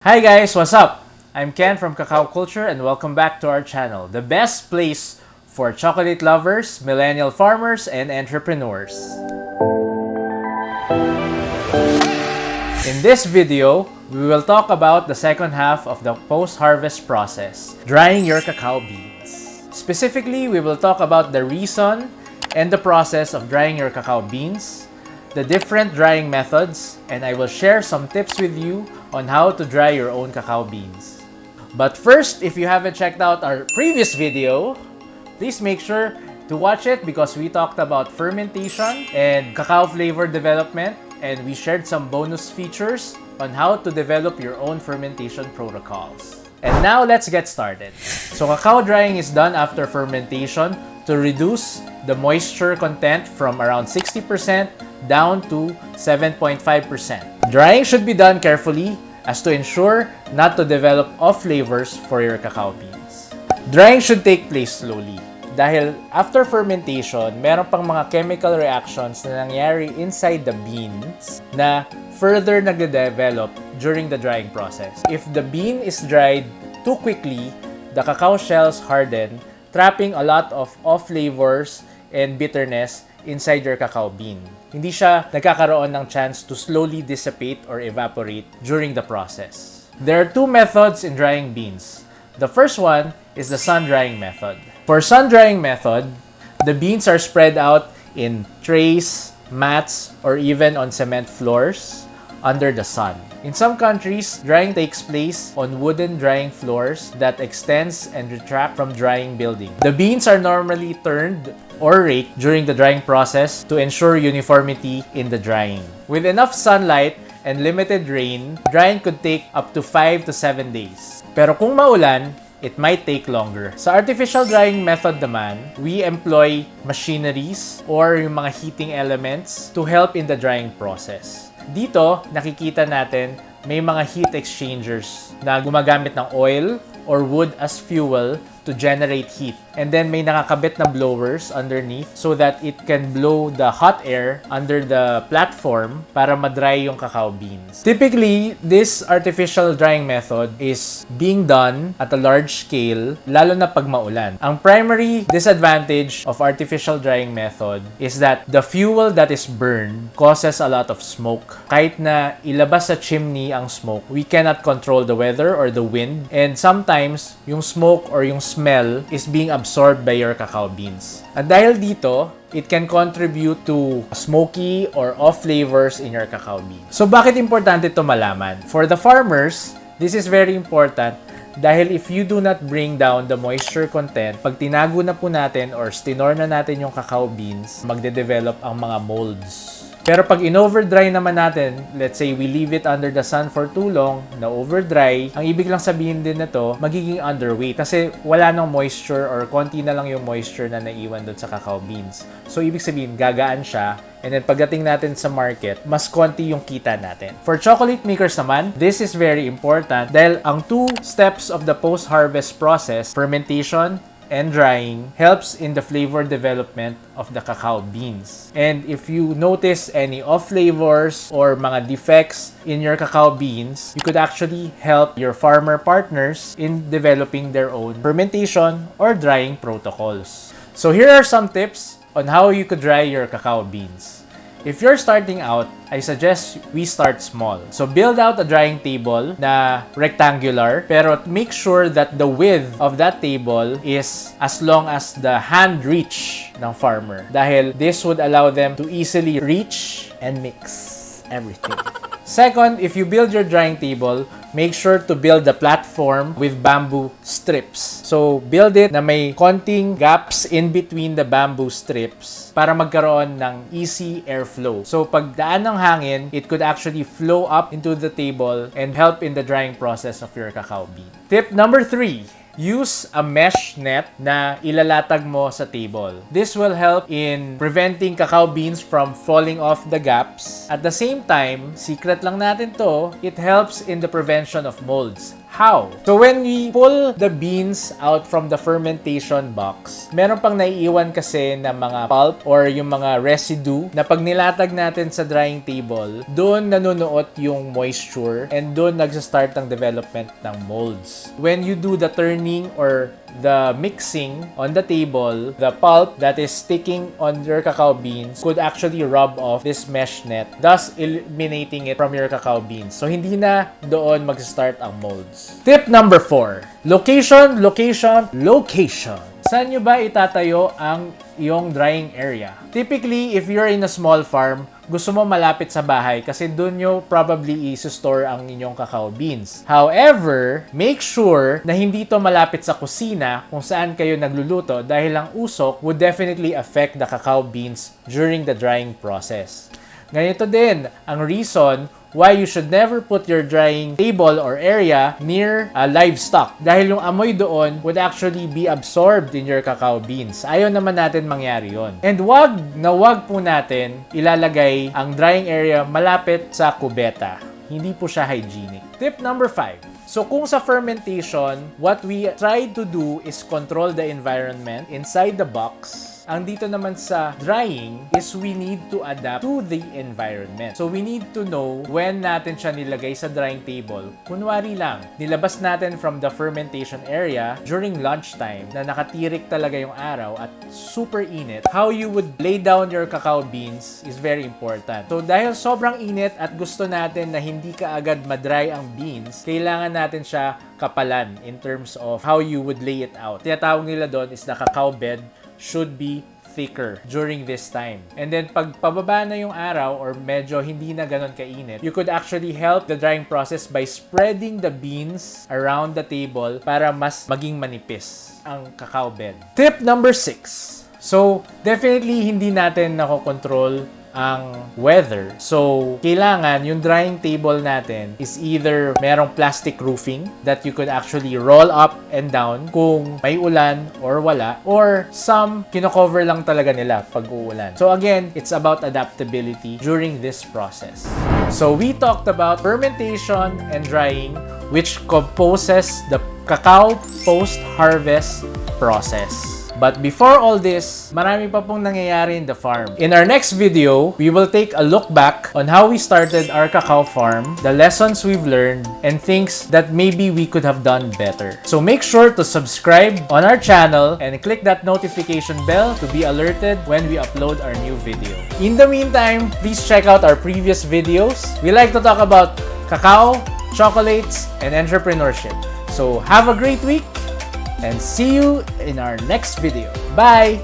Hi guys, what's up? I'm Ken from Cacao Culture and welcome back to our channel, the best place for chocolate lovers, millennial farmers, and entrepreneurs. In this video, we will talk about the second half of the post-harvest process, drying your cacao beans. Specifically, we will talk about the reason and the process of drying your cacao beans, the different drying methods, and I will share some tips with you on how to dry your own cacao beans. But first, if you haven't checked out our previous video, please make sure to watch it because we talked about fermentation and cacao flavor development, and we shared some bonus features on how to develop your own fermentation protocols. And now let's get started. So cacao drying is done after fermentation to reduce the moisture content from around 60% down to 7.5%. Drying should be done carefully as to ensure not to develop off flavors for your cacao beans. Drying should take place slowly dahil after fermentation, meron pang mga chemical reactions na nangyari inside the beans na further nagde-develop during the drying process. If the bean is dried too quickly, the cacao shells harden, trapping a lot of off flavors and bitterness inside your cacao bean. Hindi siya nagkakaroon ng chance to slowly dissipate or evaporate during the process. There are two methods in drying beans. The first one is the sun drying method. For sun drying method, the beans are spread out in trays, mats, or even on cement floors under the sun. In some countries, drying takes place on wooden drying floors that extends and retract from drying building. The beans are normally turned or raked during the drying process to ensure uniformity in the drying. With enough sunlight and limited rain, drying could take up to 5 to 7 days. Pero kung maulan, it might take longer. Sa artificial drying method naman, we employ machineries or yung mga heating elements to help in the drying process. Dito, nakikita natin may mga heat exchangers na gumagamit ng oil or wood as fuel to generate heat. And then may nakakabit na blowers underneath so that it can blow the hot air under the platform para madry yung cacao beans. Typically, this artificial drying method is being done at a large scale, lalo na pag maulan. Ang primary disadvantage of artificial drying method is that the fuel that is burned causes a lot of smoke. Kahit na ilabas sa chimney ang smoke, we cannot control the weather or the wind, and sometimes yung smoke or yung smell is being absorbed by your cacao beans. At dahil dito, it can contribute to smoky or off flavors in your cacao beans. So bakit importante ito malaman? For the farmers, this is very important dahil if you do not bring down the moisture content, pag tinago na po natin or stinor na natin yung cacao beans, magde-develop ang mga molds. Pero pag in-overdry naman natin, let's say we leave it under the sun for too long, na overdry, ang ibig lang sabihin din nito, magiging underweight kasi wala nang moisture or konti na lang yung moisture na naiwan doon sa cacao beans. So ibig sabihin, gagaan siya, and then pagdating natin sa market, mas konti yung kita natin. For chocolate makers naman, this is very important dahil ang two steps of the post-harvest process, fermentation and drying, helps in the flavor development of the cacao beans. And if you notice any off flavors or mga defects in your cacao beans, you could actually help your farmer partners in developing their own fermentation or drying protocols. So here are some tips on how you could dry your cacao beans. If you're starting out, I suggest we start small. So build out a drying table na rectangular, pero make sure that the width of that table is as long as the hand reach ng farmer. Dahil this would allow them to easily reach and mix everything. Second, if you build your drying table, make sure to build the platform with bamboo strips. So, build it na may konting gaps in between the bamboo strips para magkaroon ng easy airflow. So, pag daan ng hangin, it could actually flow up into the table and help in the drying process of your cacao bean. Tip number 3. Use a mesh net na ilalatag mo sa table. This will help in preventing cacao beans from falling off the gaps. At the same time, secret lang natin to, it helps in the prevention of molds. How? So when we pull the beans out from the fermentation box, meron pang naiiwan kasi na mga pulp or yung mga residue na pag nilatag natin sa drying table, doon nanunuot yung moisture and doon nagsa-start ang development ng molds. When you do the turning or the mixing on the table, the pulp that is sticking on your cacao beans could actually rub off this mesh net, thus eliminating it from your cacao beans. So, hindi na doon mag-start ang molds. Tip number 4. Location, location, location. Saan nyo ba itatayo ang iyong drying area? Typically, if you're in a small farm, gusto mo malapit sa bahay kasi doon nyo probably i-store ang inyong cacao beans. However, make sure na hindi to malapit sa kusina kung saan kayo nagluluto dahil ang usok would definitely affect the cacao beans during the drying process. Ganito din ang reason why you should never put your drying table or area near livestock dahil yung amoy doon would actually be absorbed in your cacao beans. Ayaw naman natin mangyari yon. And wag po natin ilalagay ang drying area malapit sa kubeta. Hindi po siya hygienic. Tip number 5. So kung sa fermentation, what we try to do is control the environment inside the box. Ang dito naman sa drying is we need to adapt to the environment. So we need to know when natin siya nilagay sa drying table. Kunwari lang, nilabas natin from the fermentation area during lunchtime na nakatirik talaga yung araw at super init. How you would lay down your cacao beans is very important. So dahil sobrang init at gusto natin na hindi kaagad madry ang beans, kailangan natin siya kapalan in terms of how you would lay it out. Tinatawag nila doon is the cacao bed should be thicker during this time. And then pag pababa na yung araw or medyo hindi na ganun kainit, you could actually help the drying process by spreading the beans around the table para mas maging manipis ang cacao bed. Tip number 6. So, definitely hindi natin nakokontrol ang weather. So, kailangan yung drying table natin is either merong plastic roofing that you could actually roll up and down kung may ulan or wala, or some kino-cover lang talaga nila pag uulan. So again, it's about adaptability during this process. So we talked about fermentation and drying, which composes the cacao post-harvest process. But before all this, marami pa pong nangyayari in the farm. In our next video, we will take a look back on how we started our cacao farm, the lessons we've learned, and things that maybe we could have done better. So make sure to subscribe on our channel and click that notification bell to be alerted when we upload our new video. In the meantime, please check out our previous videos. We like to talk about cacao, chocolates, and entrepreneurship. So have a great week! And see you in our next video. Bye!